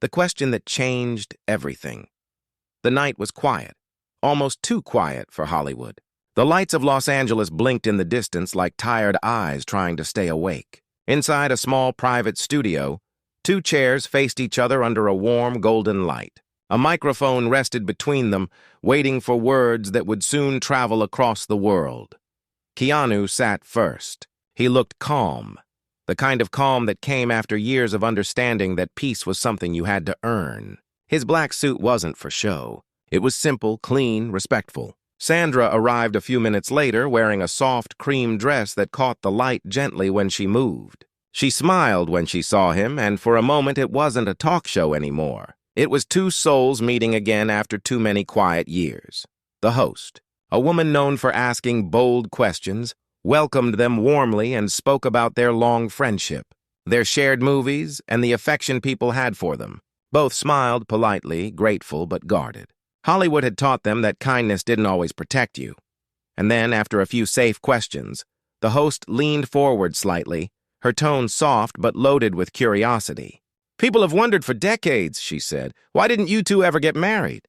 The question that changed everything. The night was quiet, almost too quiet for Hollywood. The lights of Los Angeles blinked in the distance like tired eyes trying to stay awake. Inside a small private studio, two chairs faced each other under a warm golden light. A microphone rested between them, waiting for words that would soon travel across the world. Keanu sat first. He looked calm, the kind of calm that came after years of understanding that peace was something you had to earn. His black suit wasn't for show. It was simple, clean, respectful. Sandra arrived a few minutes later wearing a soft cream dress that caught the light gently when she moved. She smiled when she saw him, and for a moment it wasn't a talk show anymore. It was two souls meeting again after too many quiet years. The host, a woman known for asking bold questions, welcomed them warmly and spoke about their long friendship, their shared movies, and the affection people had for them. Both smiled politely, grateful but guarded. Hollywood had taught them that kindness didn't always protect you. And then, after a few safe questions, the host leaned forward slightly, her tone soft but loaded with curiosity. "People have wondered for decades," she said. "Why didn't you two ever get married?"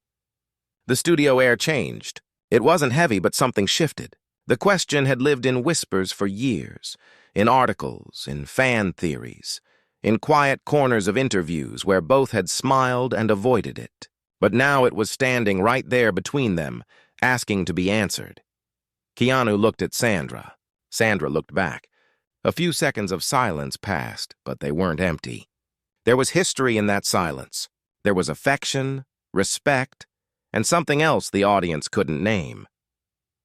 The studio air changed. It wasn't heavy, but something shifted. The question had lived in whispers for years, in articles, in fan theories, in quiet corners of interviews where both had smiled and avoided it. But now it was standing right there between them, asking to be answered. Keanu looked at Sandra. Sandra looked back. A few seconds of silence passed, but they weren't empty. There was history in that silence. There was affection, respect, and something else the audience couldn't name.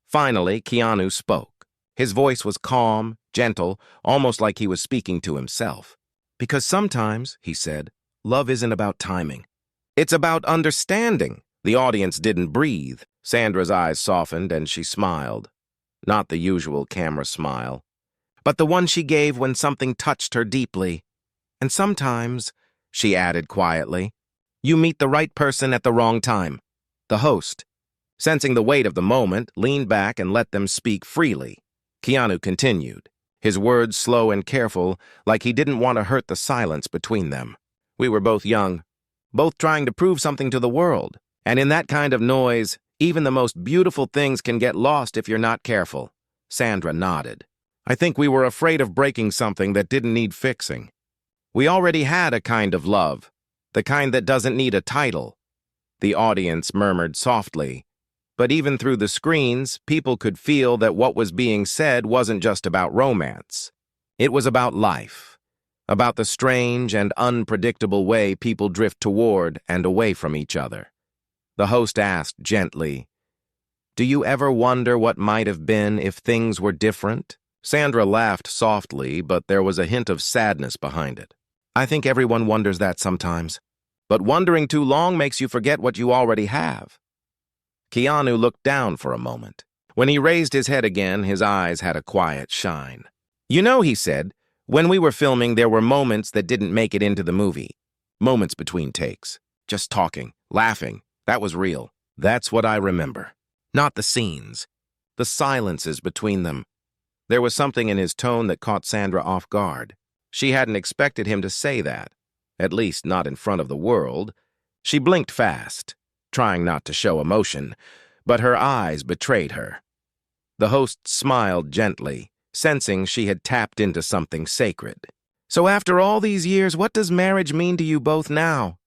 Finally, Keanu spoke. His voice was calm, gentle, almost like he was speaking to himself. "Because sometimes," he said, "love isn't about timing. It's about understanding." The audience didn't breathe. Sandra's eyes softened and she smiled. Not the usual camera smile, but the one she gave when something touched her deeply. "And sometimes," she added quietly, "you meet the right person at the wrong time." The host, sensing the weight of the moment, leaned back and let them speak freely. Keanu continued, his words slow and careful, like he didn't want to hurt the silence between them. "We were both young, both trying to prove something to the world. And in that kind of noise, even the most beautiful things can get lost if you're not careful." Sandra nodded. "I think we were afraid of breaking something that didn't need fixing. We already had a kind of love, the kind that doesn't need a title." The audience murmured softly, but even through the screens, people could feel that what was being said wasn't just about romance. It was about life, about the strange and unpredictable way people drift toward and away from each other. The host asked gently, "Do you ever wonder what might have been if things were different?" Sandra laughed softly, but there was a hint of sadness behind it. "I think everyone wonders that sometimes. But wondering too long makes you forget what you already have." Keanu looked down for a moment. When he raised his head again, his eyes had a quiet shine. "You know," he said, "when we were filming, there were moments that didn't make it into the movie. Moments between takes. Just talking, laughing. That was real. That's what I remember. Not the scenes. The silences between them." There was something in his tone that caught Sandra off guard. She hadn't expected him to say that, at least not in front of the world. She blinked fast, trying not to show emotion, but her eyes betrayed her. The host smiled gently, sensing she had tapped into something sacred. "So after all these years, what does marriage mean to you both now?"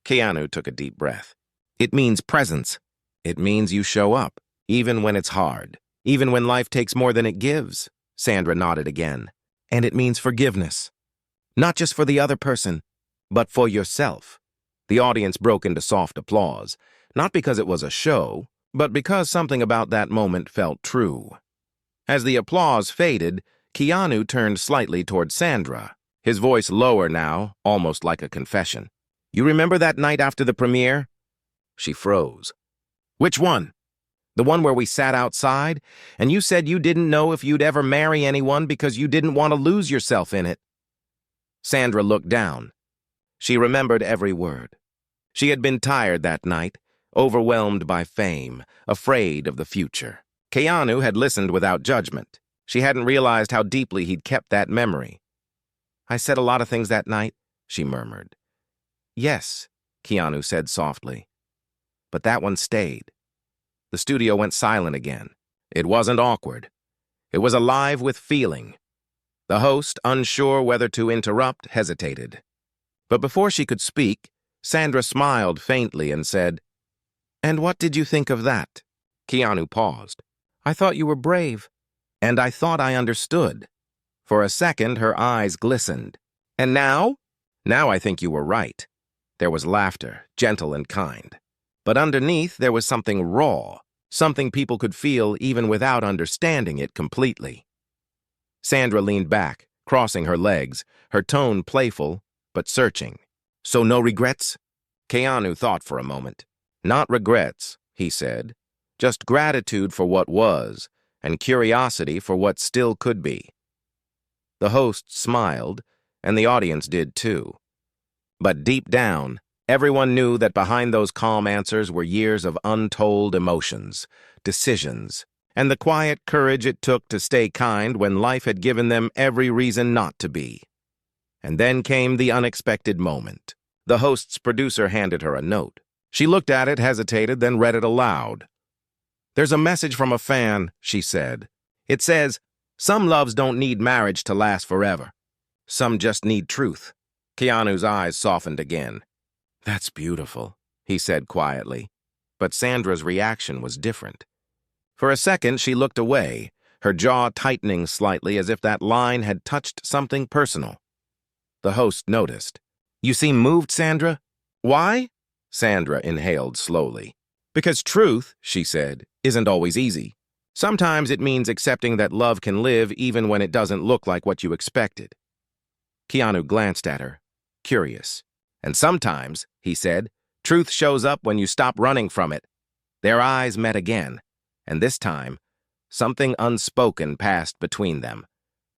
Keanu took a deep breath. "It means presence. It means you show up, even when it's hard, even when life takes more than it gives." Sandra nodded again. "And it means forgiveness. Not just for the other person, but for yourself." The audience broke into soft applause, not because it was a show, but because something about that moment felt true. As the applause faded, Keanu turned slightly toward Sandra, his voice lower now, almost like a confession. "You remember that night after the premiere?" She froze. "Which one?" "The one where we sat outside, and you said you didn't know if you'd ever marry anyone because you didn't want to lose yourself in it." Sandra looked down. She remembered every word. She had been tired that night, overwhelmed by fame, afraid of the future. Keanu had listened without judgment. She hadn't realized how deeply he'd kept that memory. "I said a lot of things that night," she murmured. Yes, Keanu said softly. But that one stayed. The studio went silent again. It wasn't awkward. It was alive with feeling. The host, unsure whether to interrupt, hesitated. But before she could speak, Sandra smiled faintly and said, "And what did you think of that?" Keanu paused. "I thought you were brave." "And I thought I understood." For a second, her eyes glistened. "And now?" "Now I think you were right." There was laughter, gentle and kind. But underneath, there was something raw, something people could feel even without understanding it completely. Sandra leaned back, crossing her legs, her tone playful, but searching. "So no regrets?" Keanu thought for a moment. "Not regrets," he said. "Just gratitude for what was, and curiosity for what still could be." The host smiled, and the audience did too. But deep down, everyone knew that behind those calm answers were years of untold emotions, decisions, and the quiet courage it took to stay kind when life had given them every reason not to be. And then came the unexpected moment. The host's producer handed her a note. She looked at it, hesitated, then read it aloud. "There's a message from a fan," she said. "It says, 'Some loves don't need marriage to last forever. Some just need truth.'" Keanu's eyes softened again. "That's beautiful," he said quietly. But Sandra's reaction was different. For a second, she looked away, her jaw tightening slightly as if that line had touched something personal. The host noticed. "You seem moved, Sandra." "Why?" Sandra inhaled slowly. "Because truth," she said, "isn't always easy. Sometimes it means accepting that love can live even when it doesn't look like what you expected." Keanu glanced at her, curious. "And sometimes," he said, "truth shows up when you stop running from it." Their eyes met again, and this time, something unspoken passed between them,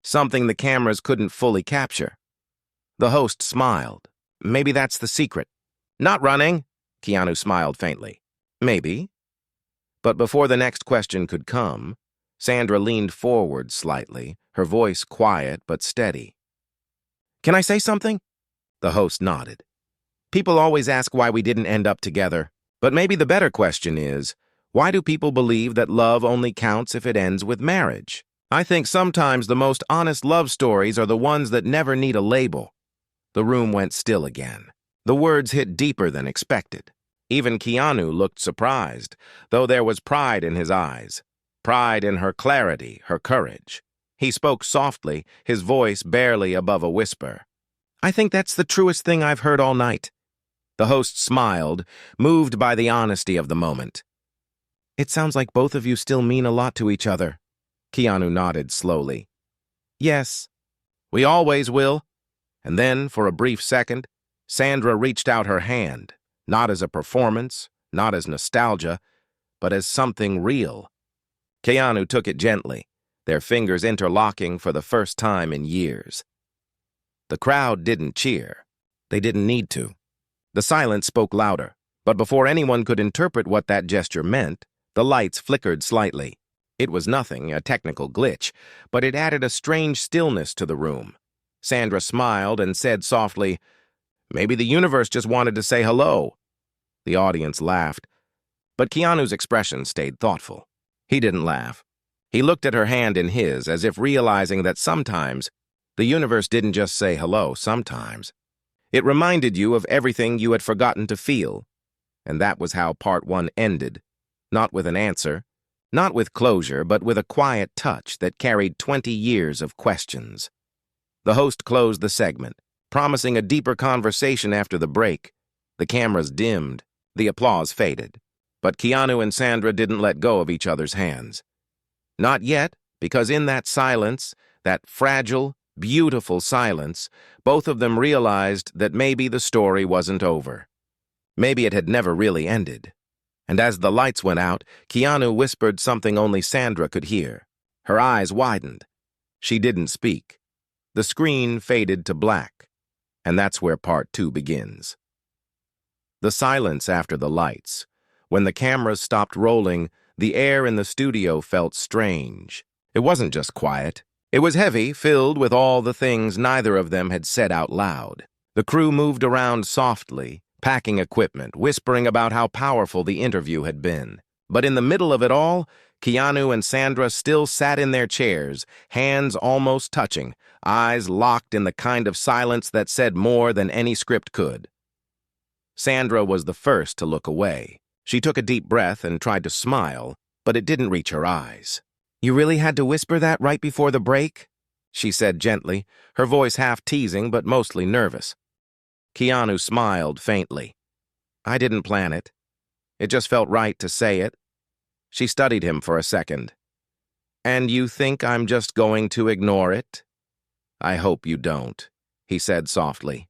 something the cameras couldn't fully capture. The host smiled. "Maybe that's the secret." "Not running," Keanu smiled faintly. "Maybe." But before the next question could come, Sandra leaned forward slightly, her voice quiet but steady. "Can I say something?" The host nodded. "People always ask why we didn't end up together, but maybe the better question is, why do people believe that love only counts if it ends with marriage? I think sometimes the most honest love stories are the ones that never need a label." The room went still again. The words hit deeper than expected. Even Keanu looked surprised, though there was pride in his eyes. Pride in her clarity, her courage. He spoke softly, his voice barely above a whisper. "I think that's the truest thing I've heard all night." The host smiled, moved by the honesty of the moment. "It sounds like both of you still mean a lot to each other." Keanu nodded slowly. "Yes, we always will." And then, for a brief second, Sandra reached out her hand, not as a performance, not as nostalgia, but as something real. Keanu took it gently, their fingers interlocking for the first time in years. The crowd didn't cheer. They didn't need to. The silence spoke louder, but before anyone could interpret what that gesture meant, the lights flickered slightly. It was nothing, a technical glitch, but it added a strange stillness to the room. Sandra smiled and said softly, "Maybe the universe just wanted to say hello." The audience laughed, but Keanu's expression stayed thoughtful. He didn't laugh. He looked at her hand in his, as if realizing that sometimes the universe didn't just say hello, sometimes. It reminded you of everything you had forgotten to feel. And that was how part one ended, not with an answer, not with closure, but with a quiet touch that carried 20 years of questions. The host closed the segment, promising a deeper conversation after the break. The cameras dimmed, the applause faded. But Keanu and Sandra didn't let go of each other's hands. Not yet, because in that silence, that fragile, beautiful silence, both of them realized that maybe the story wasn't over. Maybe it had never really ended. And as the lights went out, Keanu whispered something only Sandra could hear. Her eyes widened. She didn't speak. The screen faded to black, and that's where part two begins. The silence after the lights. When the cameras stopped rolling, the air in the studio felt strange. It wasn't just quiet. It was heavy, filled with all the things neither of them had said out loud. The crew moved around softly, packing equipment, whispering about how powerful the interview had been. But in the middle of it all, Keanu and Sandra still sat in their chairs, hands almost touching, eyes locked in the kind of silence that said more than any script could. Sandra was the first to look away. She took a deep breath and tried to smile, but it didn't reach her eyes. "You really had to whisper that right before the break?" she said gently, her voice half teasing but mostly nervous. Keanu smiled faintly. "I didn't plan it. It just felt right to say it." She studied him for a second. "And you think I'm just going to ignore it?" "I hope you don't," he said softly.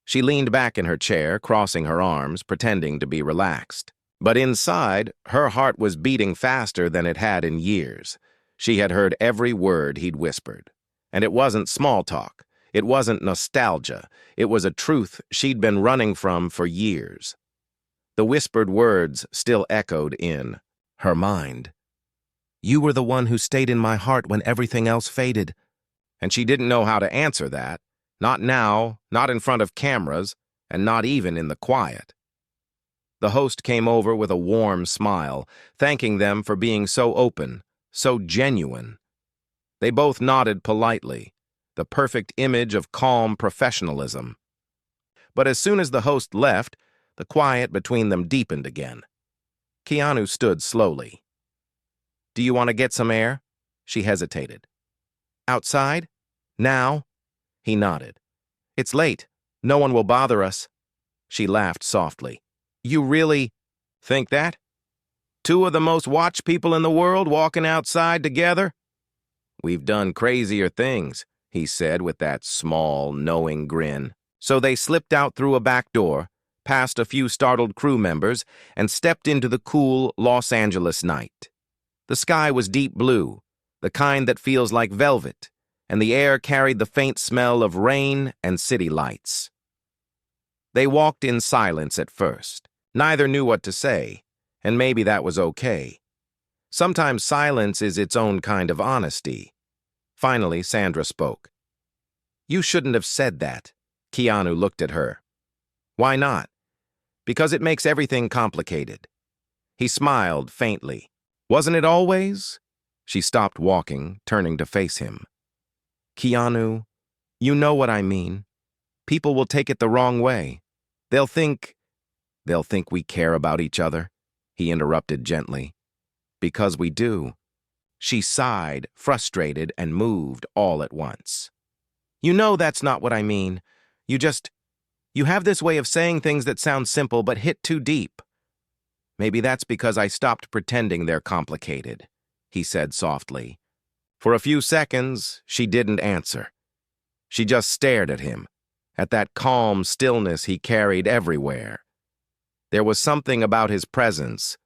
She leaned back in her chair, crossing her arms, pretending to be relaxed. But inside, her heart was beating faster than it had in years. She had heard every word he'd whispered. And it wasn't small talk. It wasn't nostalgia. It was a truth she'd been running from for years. The whispered words still echoed in her mind. "You were the one who stayed in my heart when everything else faded." And she didn't know how to answer that. Not now, not in front of cameras, and not even in the quiet. The host came over with a warm smile, thanking them for being so open, so genuine. They both nodded politely, the perfect image of calm professionalism. But as soon as the host left, the quiet between them deepened again. Keanu stood slowly. "Do you want to get some air?" She hesitated. "Outside? Now?" He nodded. "It's late. No one will bother us." She laughed softly. "You really think that? Two of the most watched people in the world walking outside together?" "We've done crazier things," he said with that small, knowing grin. So they slipped out through a back door, past a few startled crew members, and stepped into the cool Los Angeles night. The sky was deep blue, the kind that feels like velvet, and the air carried the faint smell of rain and city lights. They walked in silence at first. Neither knew what to say, and maybe that was okay. Sometimes silence is its own kind of honesty. Finally, Sandra spoke. "You shouldn't have said that." Keanu looked at her. "Why not?" "Because it makes everything complicated." He smiled faintly. "Wasn't it always?" She stopped walking, turning to face him. "Keanu, you know what I mean. People will take it the wrong way. They'll think we care about each other," he interrupted gently. "Because we do." She sighed, frustrated, and moved all at once. "You know that's not what I mean. You have this way of saying things that sound simple but hit too deep." "Maybe that's because I stopped pretending they're complicated," he said softly. For a few seconds, she didn't answer. She just stared at him, at that calm stillness he carried everywhere. There was something about his presence,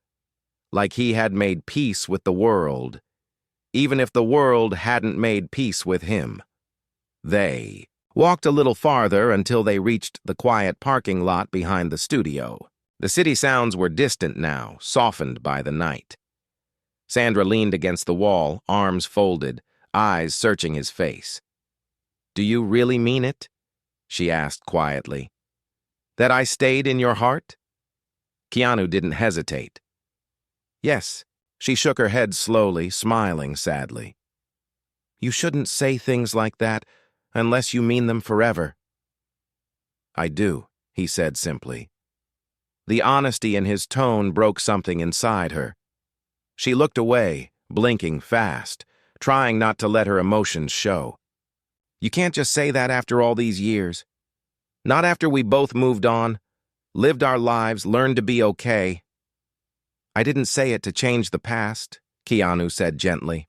like he had made peace with the world, even if the world hadn't made peace with him. They walked a little farther until they reached the quiet parking lot behind the studio. The city sounds were distant now, softened by the night. Sandra leaned against the wall, arms folded, eyes searching his face. "Do you really mean it?" she asked quietly. "That I stayed in your heart?" Keanu didn't hesitate. "Yes." She shook her head slowly, smiling sadly. "You shouldn't say things like that unless you mean them forever." "I do," he said simply. The honesty in his tone broke something inside her. She looked away, blinking fast, trying not to let her emotions show. "You can't just say that after all these years. Not after we both moved on, lived our lives, learned to be okay." "I didn't say it to change the past," Keanu said gently.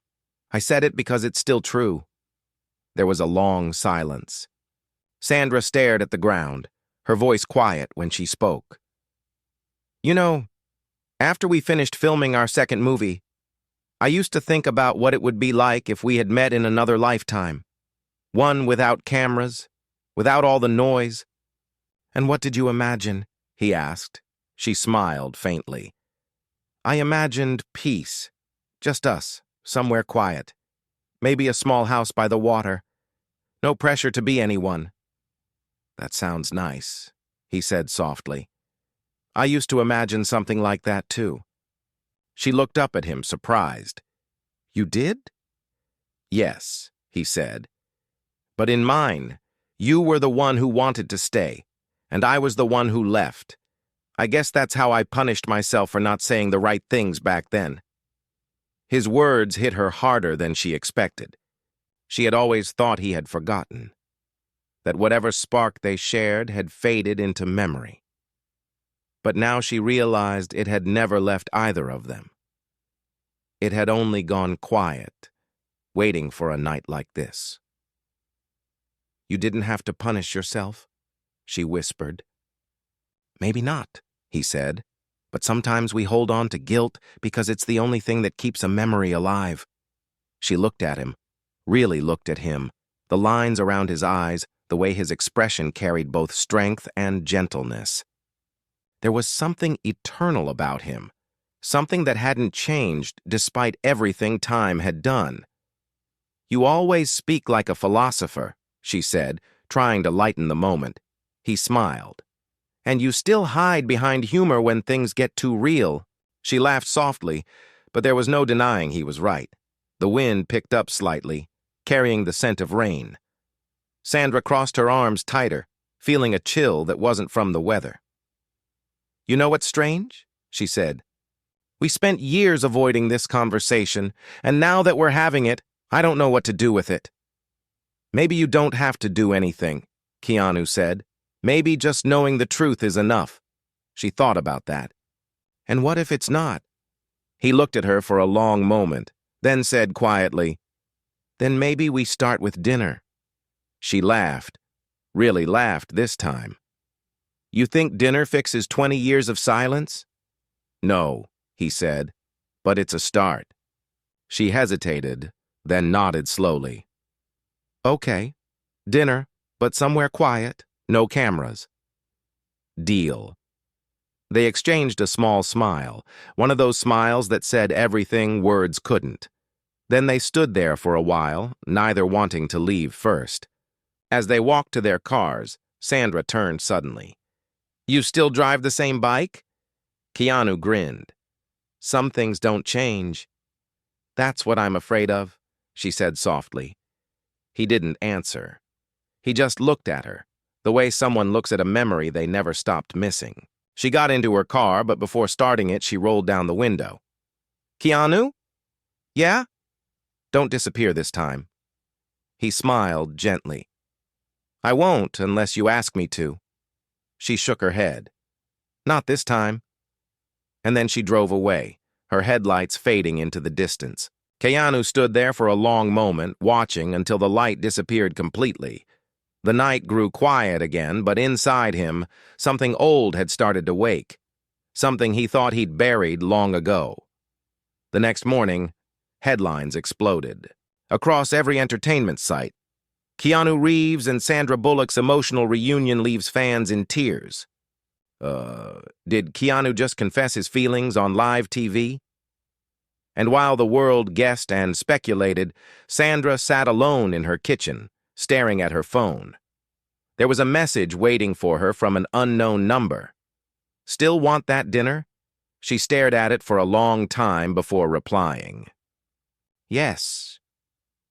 "I said it because it's still true." There was a long silence. Sandra stared at the ground, her voice quiet when she spoke. "You know, after we finished filming our second movie, I used to think about what it would be like if we had met in another lifetime. One without cameras, without all the noise." "And what did you imagine?" he asked. She smiled faintly. "I imagined peace. Just us, somewhere quiet. Maybe a small house by the water. No pressure to be anyone." That sounds nice, he said softly. I used to imagine something like that too. She looked up at him, surprised. You did? Yes, he said. But in mine, you were the one who wanted to stay, and I was the one who left. I guess that's how I punished myself for not saying the right things back then. His words hit her harder than she expected. She had always thought he had forgotten, that whatever spark they shared had faded into memory. But now she realized it had never left either of them. It had only gone quiet, waiting for a night like this. You didn't have to punish yourself, she whispered. Maybe not, he said, but sometimes we hold on to guilt because it's the only thing that keeps a memory alive. She looked at him, really looked at him, the lines around his eyes, the way his expression carried both strength and gentleness. There was something eternal about him, something that hadn't changed despite everything time had done. You always speak like a philosopher, she said, trying to lighten the moment. He smiled. And you still hide behind humor when things get too real. She laughed softly, but there was no denying he was right. The wind picked up slightly, carrying the scent of rain. Sandra crossed her arms tighter, feeling a chill that wasn't from the weather. You know what's strange? She said. We spent years avoiding this conversation, and now that we're having it, I don't know what to do with it. Maybe you don't have to do anything, Keanu said. Maybe just knowing the truth is enough. She thought about that. And what if it's not? He looked at her for a long moment, then said quietly, Then maybe we start with dinner. She laughed, really laughed this time. You think dinner fixes 20 years of silence? No, he said, but it's a start. She hesitated, then nodded slowly. Okay, dinner, but somewhere quiet, no cameras. Deal. They exchanged a small smile, one of those smiles that said everything words couldn't. Then they stood there for a while, neither wanting to leave first. As they walked to their cars, Sandra turned suddenly. You still drive the same bike? Keanu grinned. Some things don't change. That's what I'm afraid of, she said softly. He didn't answer. He just looked at her, the way someone looks at a memory they never stopped missing. She got into her car, but before starting it, she rolled down the window. Keanu? Yeah? Don't disappear this time. He smiled gently. I won't unless you ask me to. She shook her head. Not this time. And then she drove away, her headlights fading into the distance. Keanu stood there for a long moment, watching until the light disappeared completely. The night grew quiet again, but inside him, something old had started to wake, something he thought he'd buried long ago. The next morning, headlines exploded. Across every entertainment site, Keanu Reeves and Sandra Bullock's emotional reunion leaves fans in tears. Did Keanu just confess his feelings on live TV? And while the world guessed and speculated, Sandra sat alone in her kitchen, staring at her phone. There was a message waiting for her from an unknown number. Still want that dinner? She stared at it for a long time before replying. Yes.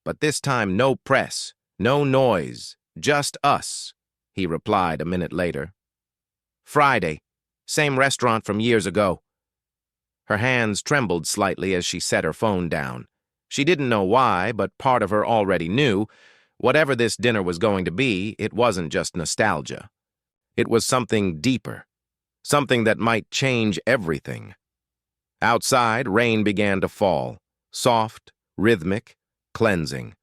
But this time no press, no noise, just us, he replied a minute later. Friday, same restaurant from years ago. Her hands trembled slightly as she set her phone down. She didn't know why, but part of her already knew. Whatever this dinner was going to be, it wasn't just nostalgia. It was something deeper, something that might change everything. Outside, rain began to fall, soft, rhythmic, cleansing.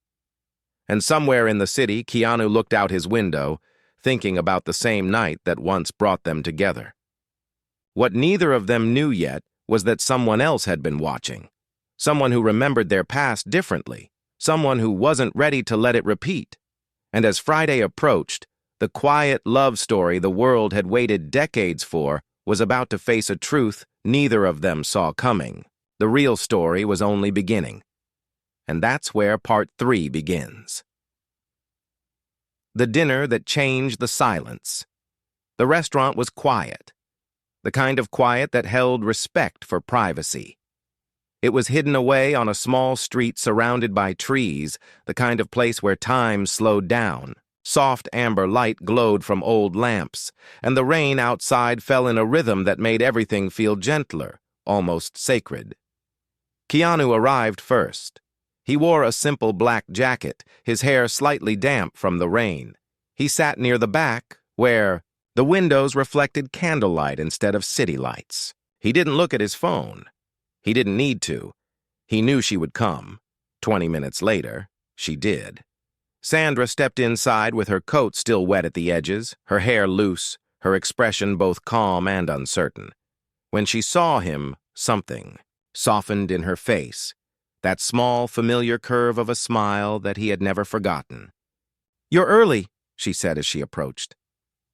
And somewhere in the city, Keanu looked out his window, thinking about the same night that once brought them together. What neither of them knew yet was that someone else had been watching, someone who remembered their past differently, someone who wasn't ready to let it repeat. And as Friday approached, the quiet love story the world had waited decades for was about to face a truth neither of them saw coming. The real story was only beginning. And that's where part 3 begins. The dinner that changed the silence. The restaurant was quiet, the kind of quiet that held respect for privacy. It was hidden away on a small street surrounded by trees, the kind of place where time slowed down. Soft amber light glowed from old lamps, and the rain outside fell in a rhythm that made everything feel gentler, almost sacred. Keanu arrived first. He wore a simple black jacket, his hair slightly damp from the rain. He sat near the back, where the windows reflected candlelight instead of city lights. He didn't look at his phone. He didn't need to. He knew she would come. 20 minutes later, she did. Sandra stepped inside with her coat still wet at the edges, her hair loose, her expression both calm and uncertain. When she saw him, something softened in her face, that small, familiar curve of a smile that he had never forgotten. "You're early," she said as she approached.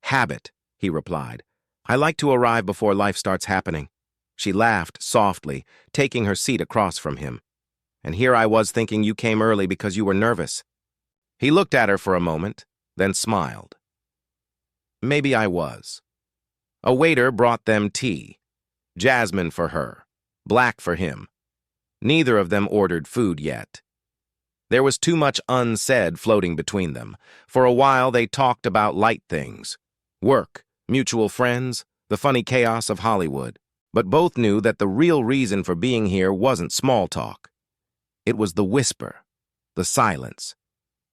"Habit," he replied. "I like to arrive before life starts happening." She laughed softly, taking her seat across from him. "And here I was thinking you came early because you were nervous." He looked at her for a moment, then smiled. Maybe I was. A waiter brought them tea. Jasmine for her, black for him. Neither of them ordered food yet. There was too much unsaid floating between them. For a while they talked about light things. Work, mutual friends, the funny chaos of Hollywood. But both knew that the real reason for being here wasn't small talk. It was the whisper, the silence,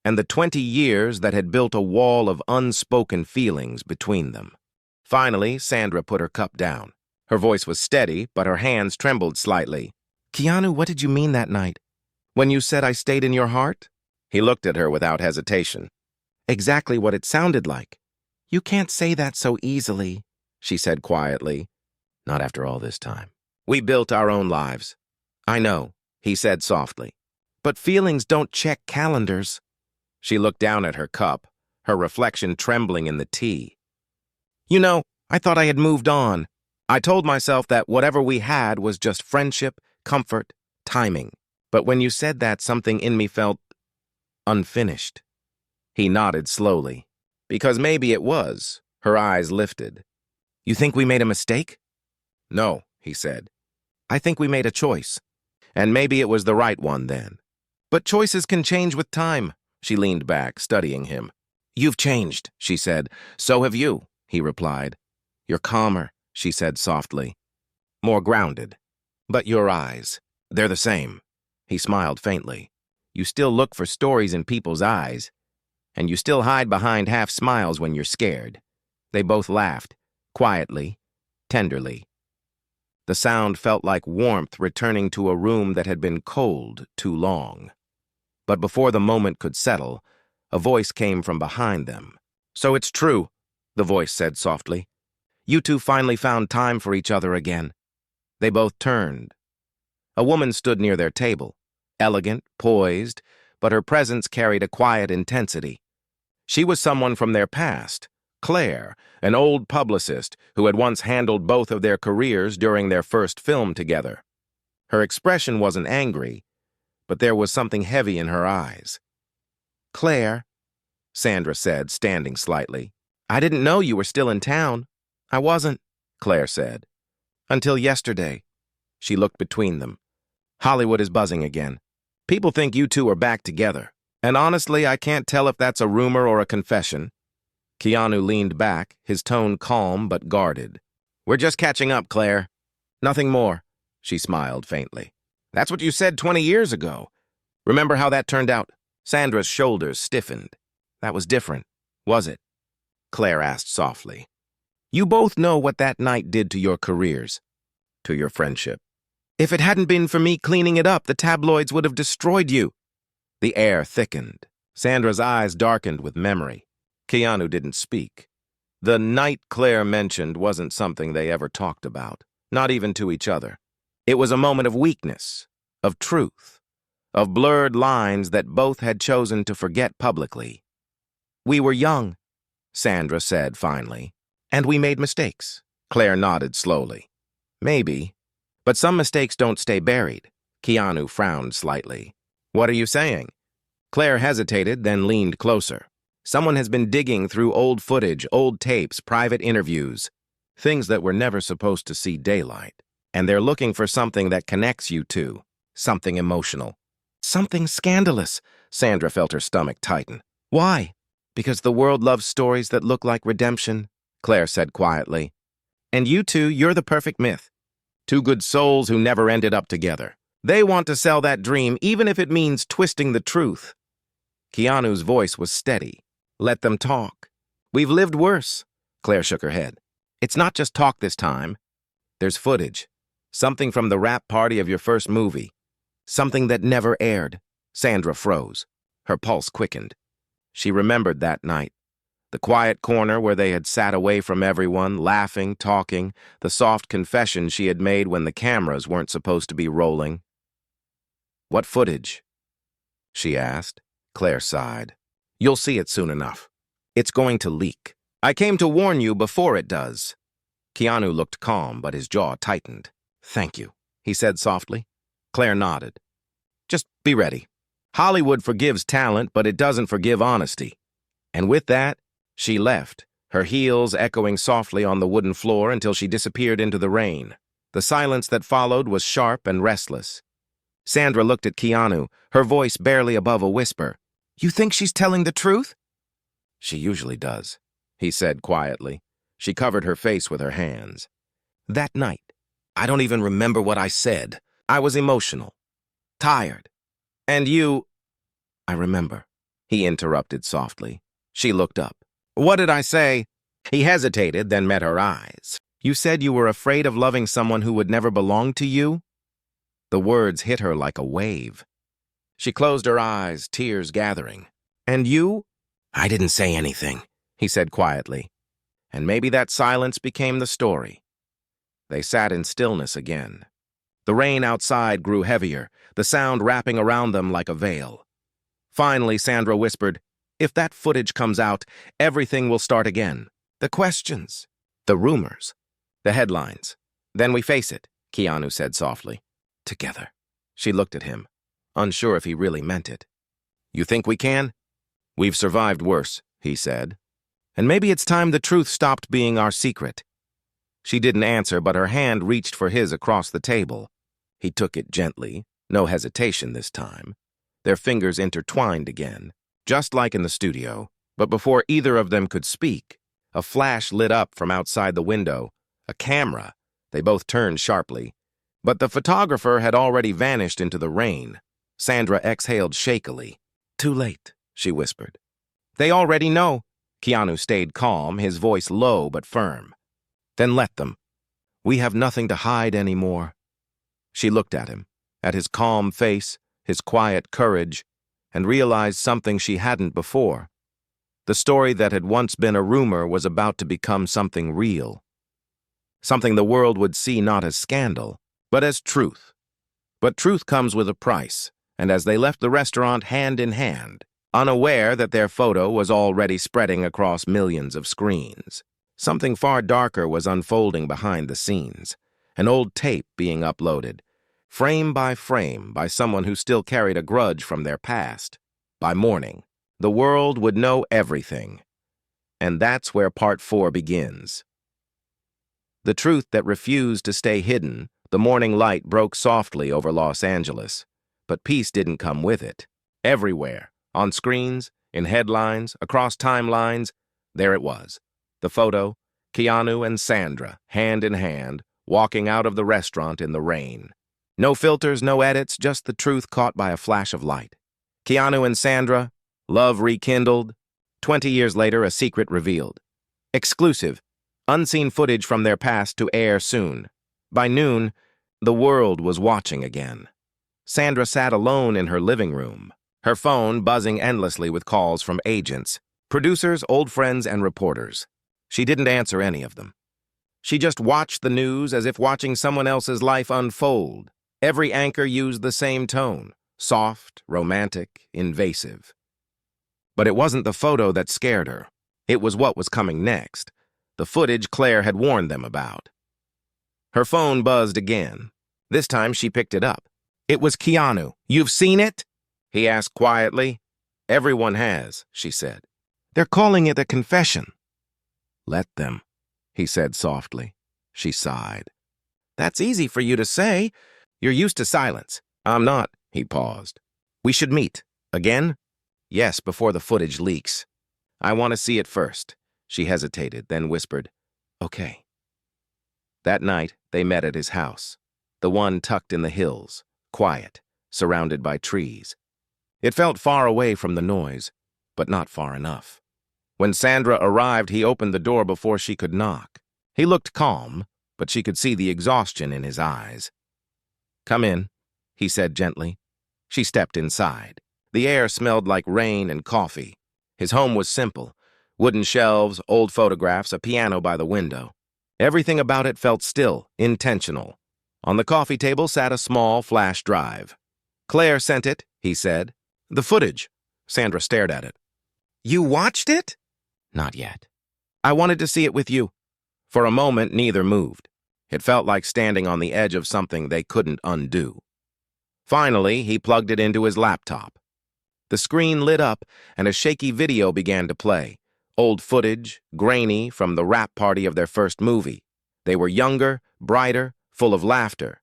and the 20 years that had built a wall of unspoken feelings between them. Finally, Sandra put her cup down. Her voice was steady, but her hands trembled slightly. "Keanu, what did you mean that night? When you said I stayed in your heart?" He looked at her without hesitation. "Exactly what it sounded like." "You can't say that so easily," she said quietly. "Not after all this time. We built our own lives." "I know," he said softly. "But feelings don't check calendars." She looked down at her cup, her reflection trembling in the tea. "You know, I thought I had moved on. I told myself that whatever we had was just friendship, comfort, timing. But when you said that, something in me felt unfinished." He nodded slowly. "Because maybe it was." Her eyes lifted. "You think we made a mistake?" "No," he said. "I think we made a choice. And maybe it was the right one then." "But choices can change with time." She leaned back, studying him. "You've changed," she said. "So have you," he replied. "You're calmer," she said softly. "More grounded. But your eyes, they're the same." He smiled faintly. "You still look for stories in people's eyes, and you still hide behind half smiles when you're scared." They both laughed, quietly, tenderly. The sound felt like warmth returning to a room that had been cold too long. But before the moment could settle, a voice came from behind them. "So it's true," the voice said softly. "You two finally found time for each other again." They both turned. A woman stood near their table, elegant, poised, but her presence carried a quiet intensity. She was someone from their past, Claire, an old publicist who had once handled both of their careers during their first film together. Her expression wasn't angry, but there was something heavy in her eyes. "Claire," Sandra said, standing slightly. "I didn't know you were still in town." "I wasn't," Claire said. "Until yesterday." She looked between them. "Hollywood is buzzing again. People think you two are back together. And honestly, I can't tell if that's a rumor or a confession." Keanu leaned back, his tone calm but guarded. "We're just catching up, Claire. Nothing more," she smiled faintly. "That's what you said 20 years ago. Remember how that turned out?" Sandra's shoulders stiffened. "That was different, was it?" Claire asked softly. "You both know what that night did to your careers, to your friendship. If it hadn't been for me cleaning it up, the tabloids would have destroyed you." The air thickened. Sandra's eyes darkened with memory. Keanu didn't speak. The night Claire mentioned wasn't something they ever talked about, not even to each other. It was a moment of weakness, of truth, of blurred lines that both had chosen to forget publicly. "We were young," Sandra said finally, "and we made mistakes." Claire nodded slowly. "Maybe, but some mistakes don't stay buried." Keanu frowned slightly. "What are you saying?" Claire hesitated, then leaned closer. Someone has been digging through old footage, old tapes, private interviews, things that were never supposed to see daylight. And they're looking for something that connects you to, something emotional. Something scandalous. Sandra felt her stomach tighten. Why? Because the world loves stories that look like redemption, Claire said quietly. And you two, you're the perfect myth. Two good souls who never ended up together. They want to sell that dream, even if it means twisting the truth. Keanu's voice was steady. Let them talk. We've lived worse. Claire shook her head. It's not just talk this time. There's footage. Something from the wrap party of your first movie. Something that never aired. Sandra froze. Her pulse quickened. She remembered that night. The quiet corner where they had sat away from everyone, laughing, talking, the soft confession she had made when the cameras weren't supposed to be rolling. What footage? She asked. Claire sighed. You'll see it soon enough. It's going to leak. I came to warn you before it does. Keanu looked calm, but his jaw tightened. Thank you, he said softly. Claire nodded. Just be ready. Hollywood forgives talent, but it doesn't forgive honesty. And with that, she left, her heels echoing softly on the wooden floor until she disappeared into the rain. The silence that followed was sharp and restless. Sandra looked at Keanu, her voice barely above a whisper. You think she's telling the truth? She usually does, he said quietly. She covered her face with her hands. That night, I don't even remember what I said. I was emotional, tired. And you... I remember, he interrupted softly. She looked up. What did I say? He hesitated, then met her eyes. You said you were afraid of loving someone who would never belong to you? The words hit her like a wave. She closed her eyes, tears gathering. And you? I didn't say anything, he said quietly. And maybe that silence became the story. They sat in stillness again. The rain outside grew heavier, the sound wrapping around them like a veil. Finally, Sandra whispered, If that footage comes out, everything will start again. The questions, the rumors, the headlines. Then we face it, Keanu said softly. Together. She looked at him, unsure if he really meant it. You think we can? We've survived worse, he said. And maybe it's time the truth stopped being our secret. She didn't answer, but her hand reached for his across the table. He took it gently, no hesitation this time. Their fingers intertwined again, just like in the studio. But before either of them could speak, a flash lit up from outside the window, a camera. They both turned sharply. But the photographer had already vanished into the rain. Sandra exhaled shakily. Too late, she whispered. They already know. Keanu stayed calm, his voice low but firm. Then let them. We have nothing to hide anymore. She looked at him, at his calm face, his quiet courage, and realized something she hadn't before. The story that had once been a rumor was about to become something real. Something the world would see not as scandal, but as truth. But truth comes with a price, and as they left the restaurant hand in hand, unaware that their photo was already spreading across millions of screens, something far darker was unfolding behind the scenes, an old tape being uploaded, frame by someone who still carried a grudge from their past. By morning, the world would know everything. And that's where Part 4 begins. The truth that refused to stay hidden, the morning light broke softly over Los Angeles. But peace didn't come with it. Everywhere, on screens, in headlines, across timelines, there it was. The photo, Keanu and Sandra, hand in hand, walking out of the restaurant in the rain. No filters, no edits, just the truth caught by a flash of light. Keanu and Sandra, love rekindled. 20 years later, a secret revealed. Exclusive, unseen footage from their past to air soon. By noon, the world was watching again. Sandra sat alone in her living room, her phone buzzing endlessly with calls from agents, producers, old friends, and reporters. She didn't answer any of them. She just watched the news as if watching someone else's life unfold. Every anchor used the same tone, soft, romantic, invasive. But it wasn't the photo that scared her. It was what was coming next, the footage Claire had warned them about. Her phone buzzed again. This time she picked it up. It was Keanu. You've seen it? He asked quietly. Everyone has, she said. They're calling it a confession. Let them, he said softly. She sighed. That's easy for you to say. You're used to silence. I'm not, he paused. We should meet. Again? Yes, before the footage leaks. I want to see it first. She hesitated, then whispered, Okay. That night, they met at his house, the one tucked in the hills, quiet, surrounded by trees. It felt far away from the noise, but not far enough. When Sandra arrived, he opened the door before she could knock. He looked calm, but she could see the exhaustion in his eyes. Come in, he said gently. She stepped inside. The air smelled like rain and coffee. His home was simple. Wooden shelves, old photographs, a piano by the window. Everything about it felt still, intentional. On the coffee table sat a small flash drive. Claire sent it, he said. The footage. Sandra stared at it. You watched it? Not yet. I wanted to see it with you. For a moment, neither moved. It felt like standing on the edge of something they couldn't undo. Finally, he plugged it into his laptop. The screen lit up, and a shaky video began to play. Old footage, grainy, from the rap party of their first movie. They were younger, brighter, full of laughter.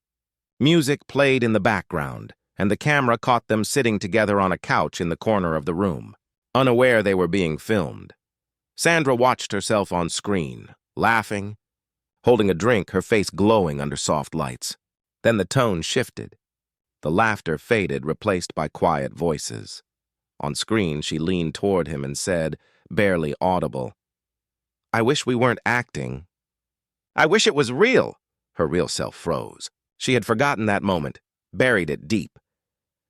Music played in the background, and the camera caught them sitting together on a couch in the corner of the room, unaware they were being filmed. Sandra watched herself on screen, laughing, holding a drink, her face glowing under soft lights. Then the tone shifted. The laughter faded, replaced by quiet voices. On screen, she leaned toward him and said, barely audible, I wish we weren't acting. I wish it was real. Her real self froze. She had forgotten that moment, buried it deep.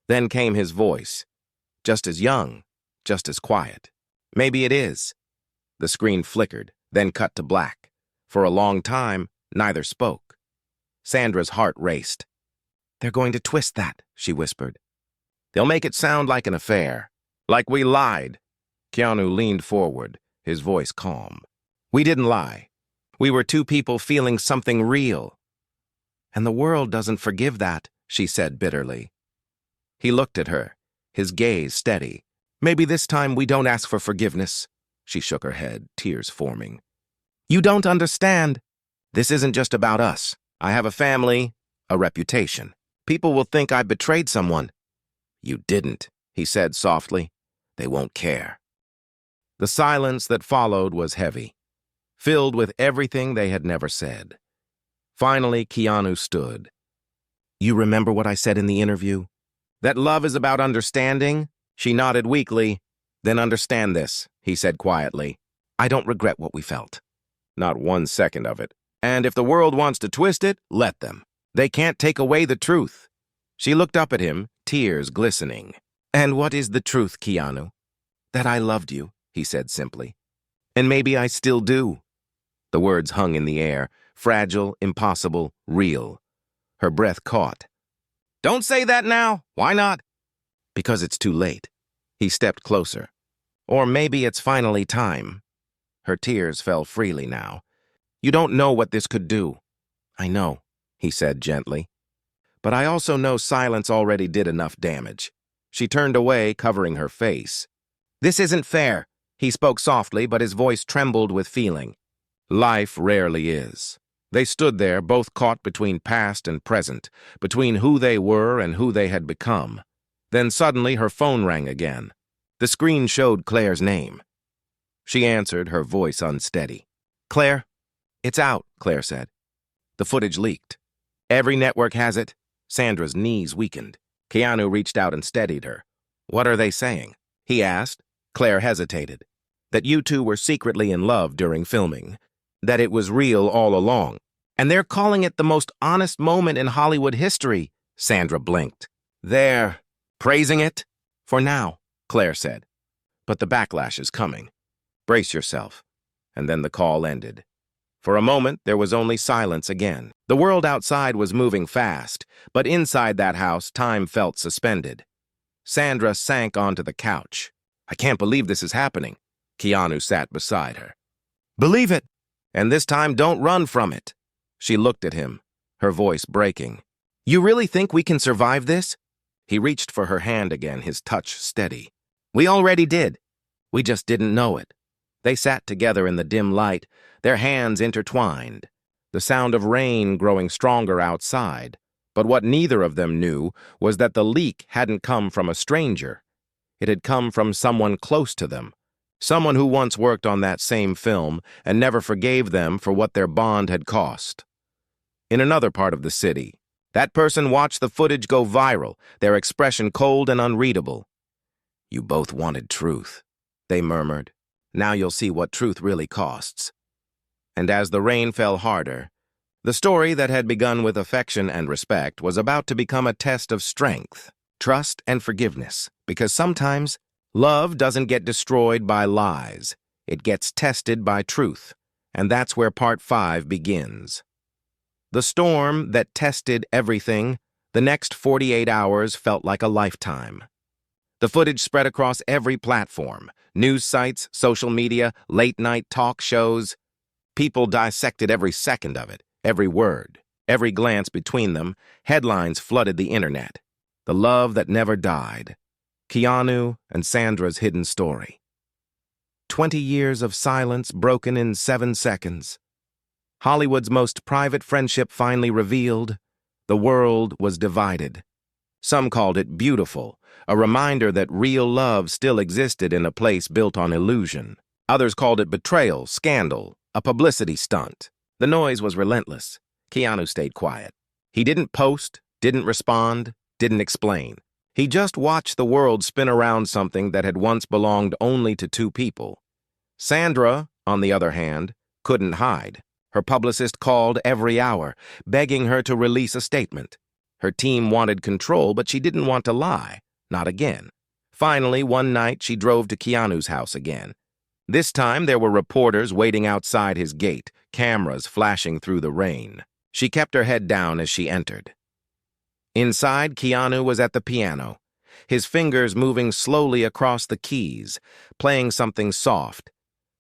Then came his voice, just as young, just as quiet. Maybe it is. The screen flickered, then cut to black. For a long time, neither spoke. Sandra's heart raced. They're going to twist that, she whispered. They'll make it sound like an affair, like we lied. Keanu leaned forward, his voice calm. We didn't lie. We were two people feeling something real. And the world doesn't forgive that, she said bitterly. He looked at her, his gaze steady. Maybe this time we don't ask for forgiveness. She shook her head, tears forming. You don't understand. This isn't just about us. I have a family, a reputation. People will think I betrayed someone. You didn't, he said softly. They won't care. The silence that followed was heavy, filled with everything they had never said. Finally, Keanu stood. You remember what I said in the interview? That love is about understanding? She nodded weakly. Then understand this, he said quietly. I don't regret what we felt. Not 1 second of it. And if the world wants to twist it, let them. They can't take away the truth. She looked up at him, tears glistening. And what is the truth, Keanu? That I loved you, he said simply. And maybe I still do. The words hung in the air, fragile, impossible, real. Her breath caught. Don't say that now. Why not? Because it's too late. He stepped closer. Or maybe it's finally time. Her tears fell freely now. You don't know what this could do. I know, he said gently. But I also know silence already did enough damage. She turned away, covering her face. This isn't fair. He spoke softly, but his voice trembled with feeling. Life rarely is. They stood there, both caught between past and present, between who they were and who they had become. Then suddenly her phone rang again. The screen showed Claire's name. She answered, her voice unsteady. Claire? It's out, Claire said. The footage leaked. Every network has it. Sandra's knees weakened. Keanu reached out and steadied her. What are they saying? He asked. Claire hesitated. That you two were secretly in love during filming. That it was real all along. And they're calling it the most honest moment in Hollywood history. Sandra blinked. They're praising it? For now, Claire said. But the backlash is coming. Brace yourself. And then the call ended. For a moment, there was only silence again. The world outside was moving fast, but inside that house, time felt suspended. Sandra sank onto the couch. I can't believe this is happening. Keanu sat beside her. Believe it, and this time don't run from it. She looked at him, her voice breaking. You really think we can survive this? He reached for her hand again, his touch steady. We already did. We just didn't know it. They sat together in the dim light, their hands intertwined, the sound of rain growing stronger outside. But what neither of them knew was that the leak hadn't come from a stranger. It had come from someone close to them, someone who once worked on that same film and never forgave them for what their bond had cost. In another part of the city, that person watched the footage go viral, their expression cold and unreadable. "You both wanted truth," they murmured. "Now you'll see what truth really costs." And as the rain fell harder, the story that had begun with affection and respect was about to become a test of strength, trust, and forgiveness, because sometimes love doesn't get destroyed by lies. It gets tested by truth, and that's where Part 5 begins. The storm that tested everything, the next 48 hours felt like a lifetime. The footage spread across every platform, news sites, social media, late-night talk shows. People dissected every second of it, every word, every glance between them. Headlines flooded the internet. The love that never died. Keanu and Sandra's hidden story. 20 years of silence broken in 7 seconds. Hollywood's most private friendship finally revealed. The world was divided. Some called it beautiful, a reminder that real love still existed in a place built on illusion. Others called it betrayal, scandal, a publicity stunt. The noise was relentless. Keanu stayed quiet. He didn't post, didn't respond, didn't explain. He just watched the world spin around something that had once belonged only to 2 people. Sandra, on the other hand, couldn't hide. Her publicist called every hour, begging her to release a statement. Her team wanted control, but she didn't want to lie. Not again. Finally, one night, she drove to Keanu's house again. This time, there were reporters waiting outside his gate, cameras flashing through the rain. She kept her head down as she entered. Inside, Keanu was at the piano, his fingers moving slowly across the keys, playing something soft,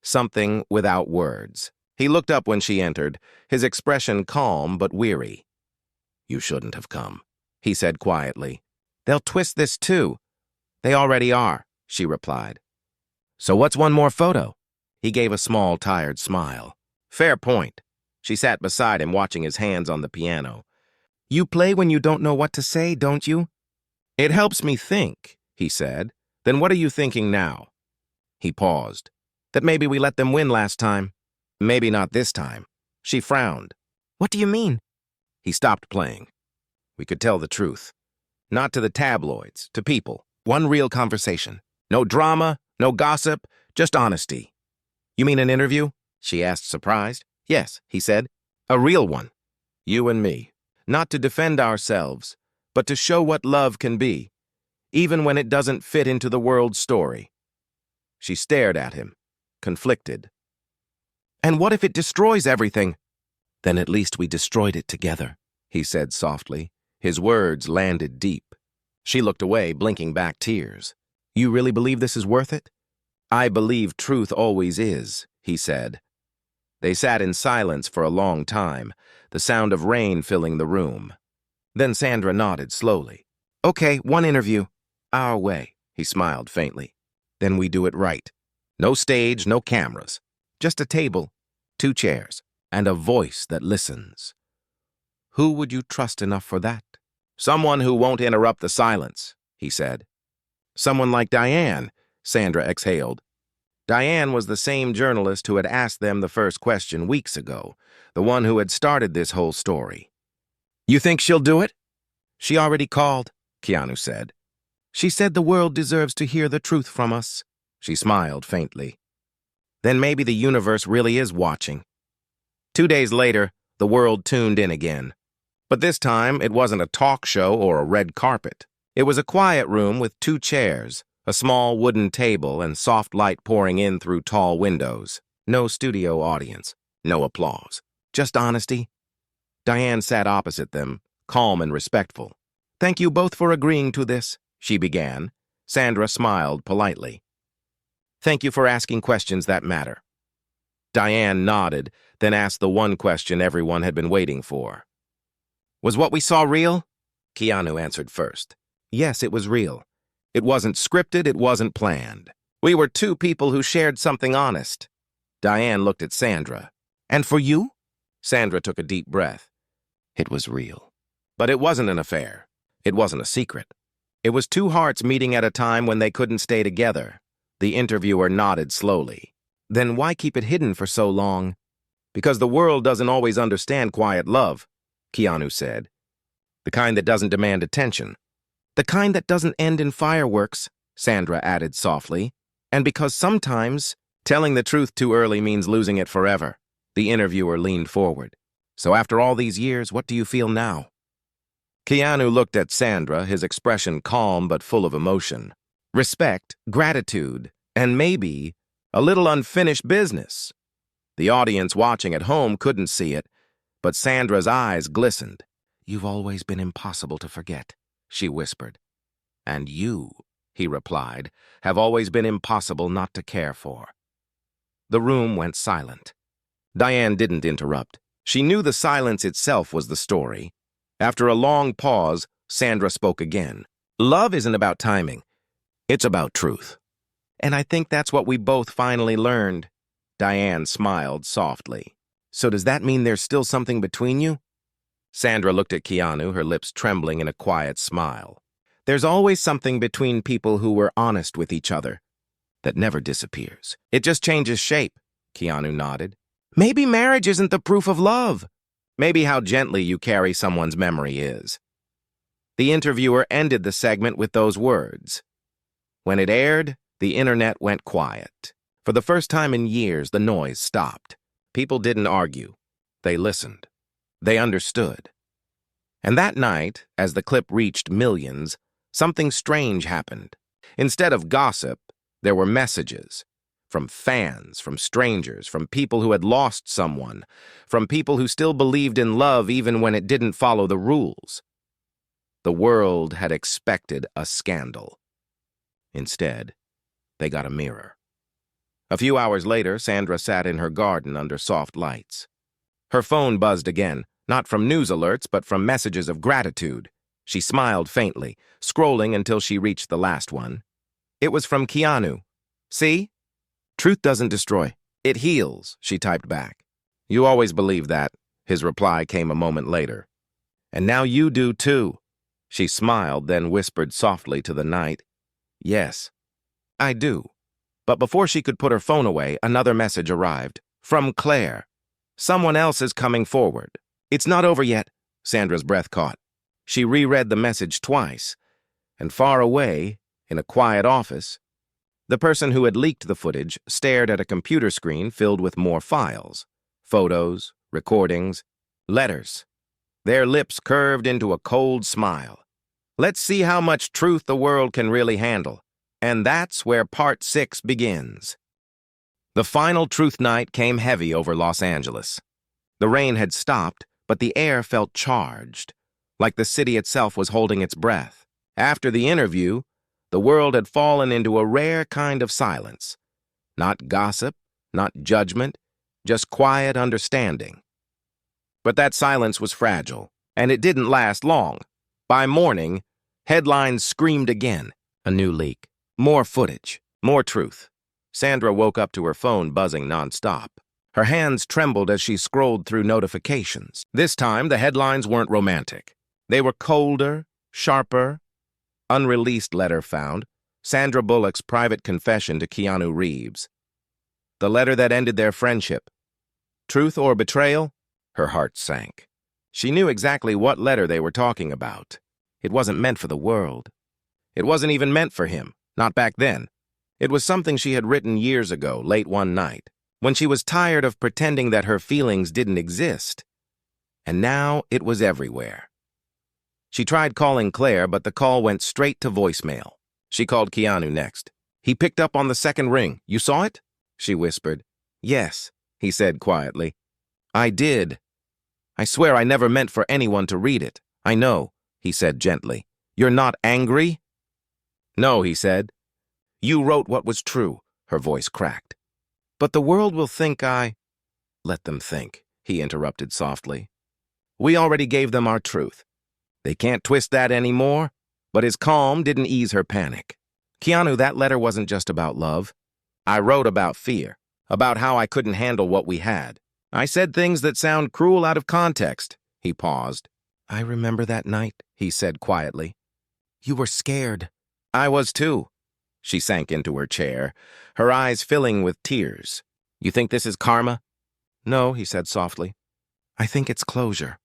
something without words. He looked up when she entered, his expression calm but weary. "You shouldn't have come," he said quietly. "They'll twist this too." "They already are," she replied. "So what's one more photo?" He gave a small, tired smile. "Fair point." She sat beside him, watching his hands on the piano. "You play when you don't know what to say, don't you?" "It helps me think," he said. "Then what are you thinking now?" He paused. "That maybe we let them win last time. Maybe not this time." She frowned. "What do you mean?" He stopped playing. "We could tell the truth. Not to the tabloids, to people. One real conversation. No drama, no gossip, just honesty." "You mean an interview?" she asked, surprised. "Yes," he said. "A real one. You and me. Not to defend ourselves, but to show what love can be, even when it doesn't fit into the world's story." She stared at him, conflicted. "And what if it destroys everything?" "Then at least we destroyed it together," he said softly. His words landed deep. She looked away, blinking back tears. "You really believe this is worth it?" "I believe truth always is," he said. They sat in silence for a long time, the sound of rain filling the room. Then Sandra nodded slowly. "Okay, one interview. Our way," he smiled faintly. "Then we do it right. No stage, no cameras. Just a table, 2 chairs, and a voice that listens." "Who would you trust enough for that?" "Someone who won't interrupt the silence," he said. "Someone like Diane," Sandra exhaled. Diane was the same journalist who had asked them the first question weeks ago, the one who had started this whole story. "You think she'll do it?" "She already called," Keanu said. "She said the world deserves to hear the truth from us." She smiled faintly. "Then maybe the universe really is watching." 2 days later, the world tuned in again. But this time, it wasn't a talk show or a red carpet. It was a quiet room with 2 chairs, a small wooden table, and soft light pouring in through tall windows. No studio audience, no applause, just honesty. Diane sat opposite them, calm and respectful. "Thank you both for agreeing to this," she began. Sandra smiled politely. "Thank you for asking questions that matter." Diane nodded, then asked the one question everyone had been waiting for. "Was what we saw real?" Keanu answered first. "Yes, it was real. It wasn't scripted, it wasn't planned." We were two people who shared something honest. Diane looked at Sandra. And for you? Sandra took a deep breath. It was real. But it wasn't an affair. It wasn't a secret. It was two hearts meeting at a time when they couldn't stay together. The interviewer nodded slowly. Then why keep it hidden for so long? Because the world doesn't always understand quiet love, Keanu said. The kind that doesn't demand attention. The kind that doesn't end in fireworks, Sandra added softly. And because sometimes telling the truth too early means losing it forever. The interviewer leaned forward. So after all these years, what do you feel now? Keanu looked at Sandra, his expression calm but full of emotion. Respect, gratitude, and maybe a little unfinished business. The audience watching at home couldn't see it, but Sandra's eyes glistened. You've always been impossible to forget, she whispered. And you, he replied, have always been impossible not to care for. The room went silent. Diane didn't interrupt. She knew the silence itself was the story. After a long pause, Sandra spoke again. Love isn't about timing. It's about truth. And I think that's what we both finally learned. Diane smiled softly. So does that mean there's still something between you? Sandra looked at Keanu, her lips trembling in a quiet smile. There's always something between people who were honest with each other that never disappears. It just changes shape, Keanu nodded. Maybe marriage isn't the proof of love. Maybe how gently you carry someone's memory is. The interviewer ended the segment with those words. When it aired, the internet went quiet. For the first time in years, the noise stopped. People didn't argue. They listened. They understood. And that night, as the clip reached millions, something strange happened. Instead of gossip, there were messages. From fans, from strangers, from people who had lost someone, from people who still believed in love even when it didn't follow the rules. The world had expected a scandal. Instead, they got a mirror. A few hours later, Sandra sat in her garden under soft lights. Her phone buzzed again, not from news alerts, but from messages of gratitude. She smiled faintly, scrolling until she reached the last one. It was from Keanu. See? Truth doesn't destroy. It heals, she typed back. You always believed that, his reply came a moment later. And now you do too. She smiled, then whispered softly to the night. Yes, I do. But before she could put her phone away, another message arrived. From Claire. Someone else is coming forward. It's not over yet, Sandra's breath caught. She reread the message twice, and far away, in a quiet office, the person who had leaked the footage stared at a computer screen filled with more files. Photos, recordings, letters. Their lips curved into a cold smile. Let's see how much truth the world can really handle. And that's where Part 6 begins. The final truth night came heavy over Los Angeles. The rain had stopped, but the air felt charged, like the city itself was holding its breath. After the interview, the world had fallen into a rare kind of silence. Not gossip, not judgment, just quiet understanding. But that silence was fragile, and it didn't last long. By morning, headlines screamed again. A new leak. More footage. More truth. Sandra woke up to her phone buzzing nonstop. Her hands trembled as she scrolled through notifications. This time, the headlines weren't romantic. They were colder, sharper. Unreleased letter found. Sandra Bullock's private confession to Keanu Reeves. The letter that ended their friendship. Truth or betrayal? Her heart sank. She knew exactly what letter they were talking about. It wasn't meant for the world. It wasn't even meant for him, not back then. It was something she had written years ago, late one night, when she was tired of pretending that her feelings didn't exist. And now it was everywhere. She tried calling Claire, but the call went straight to voicemail. She called Keanu next. He picked up on the second ring. You saw it? She whispered. Yes, he said quietly. I did. I swear I never meant for anyone to read it. I know, he said gently. You're not angry? No, he said. You wrote what was true, her voice cracked. But the world will think I... Let them think, he interrupted softly. We already gave them our truth. They can't twist that anymore, but his calm didn't ease her panic. Keanu, that letter wasn't just about love. I wrote about fear, about how I couldn't handle what we had. I said things that sound cruel out of context. He paused. I remember that night, he said quietly. You were scared. I was too. She sank into her chair, her eyes filling with tears. You think this is karma? No, he said softly. I think it's closure.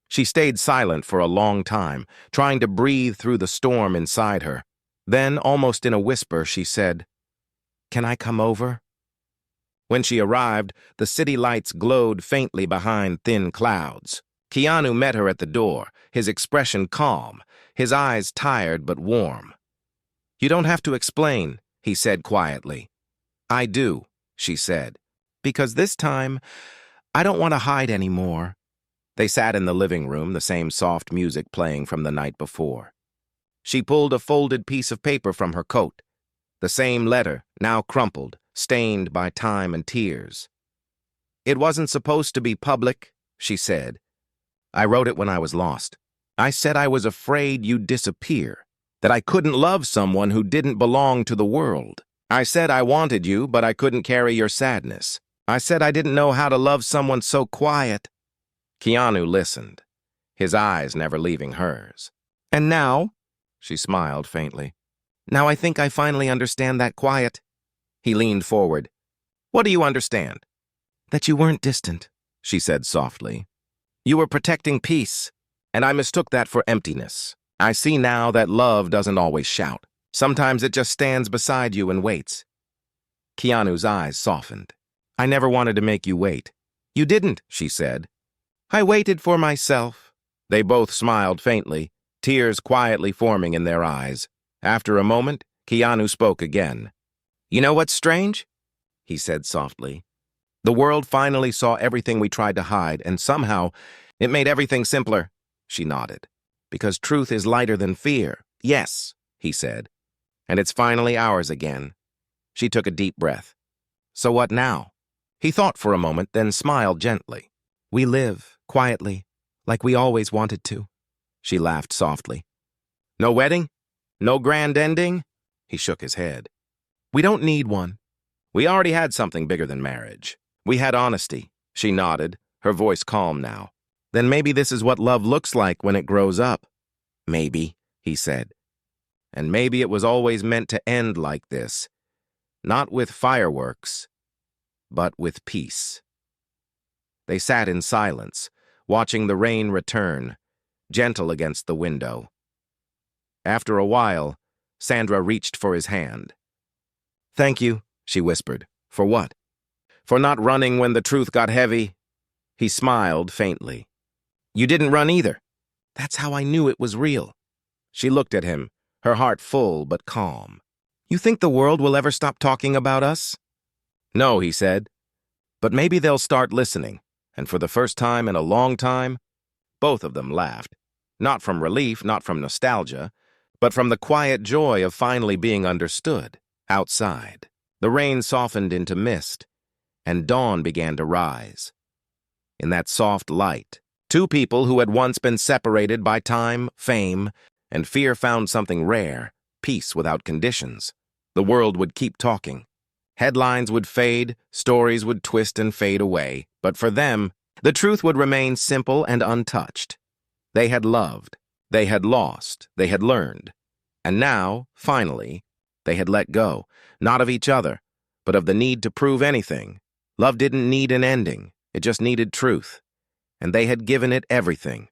She stayed silent for a long time, trying to breathe through the storm inside her. Then, almost in a whisper, she said, Can I come over? When she arrived, the city lights glowed faintly behind thin clouds. Keanu met her at the door, his expression calm, his eyes tired but warm. You don't have to explain, he said quietly. I do, she said, because this time, I don't want to hide anymore. They sat in the living room, the same soft music playing from the night before. She pulled a folded piece of paper from her coat. The same letter, now crumpled, stained by time and tears. It wasn't supposed to be public, she said. I wrote it when I was lost. I said I was afraid you'd disappear, that I couldn't love someone who didn't belong to the world. I said I wanted you, but I couldn't carry your sadness. I said I didn't know how to love someone so quiet. Keanu listened, his eyes never leaving hers. And now, she smiled faintly, now I think I finally understand that quiet. He leaned forward. What do you understand? That you weren't distant, she said softly. You were protecting peace, and I mistook that for emptiness. I see now that love doesn't always shout. Sometimes it just stands beside you and waits. Keanu's eyes softened. I never wanted to make you wait. You didn't, she said. I waited for myself. They both smiled faintly, tears quietly forming in their eyes. After a moment, Keanu spoke again. You know what's strange? He said softly. The world finally saw everything we tried to hide, and somehow it made everything simpler. She nodded. Because truth is lighter than fear. Yes, he said. And it's finally ours again. She took a deep breath. So what now? He thought for a moment, then smiled gently. We live, quietly, like we always wanted to. She laughed softly. No wedding? No grand ending? He shook his head. We don't need one. We already had something bigger than marriage. We had honesty. She nodded, her voice calm now. Then maybe this is what love looks like when it grows up. Maybe, he said. And maybe it was always meant to end like this. Not with fireworks, but with peace. They sat in silence, watching the rain return, gentle against the window. After a while, Sandra reached for his hand. Thank you, she whispered. For what? For not running when the truth got heavy. He smiled faintly. You didn't run either. That's how I knew it was real. She looked at him, her heart full but calm. You think the world will ever stop talking about us? No, he said. But maybe they'll start listening. And for the first time in a long time, both of them laughed. Not from relief, not from nostalgia, but from the quiet joy of finally being understood. Outside, the rain softened into mist, and dawn began to rise. In that soft light, two people who had once been separated by time, fame, and fear found something rare, peace without conditions. The world would keep talking. Headlines would fade, stories would twist and fade away, but for them, the truth would remain simple and untouched. They had loved, they had lost, they had learned. And now, finally, they had let go, not of each other, but of the need to prove anything. Love didn't need an ending, it just needed truth. And they had given it everything.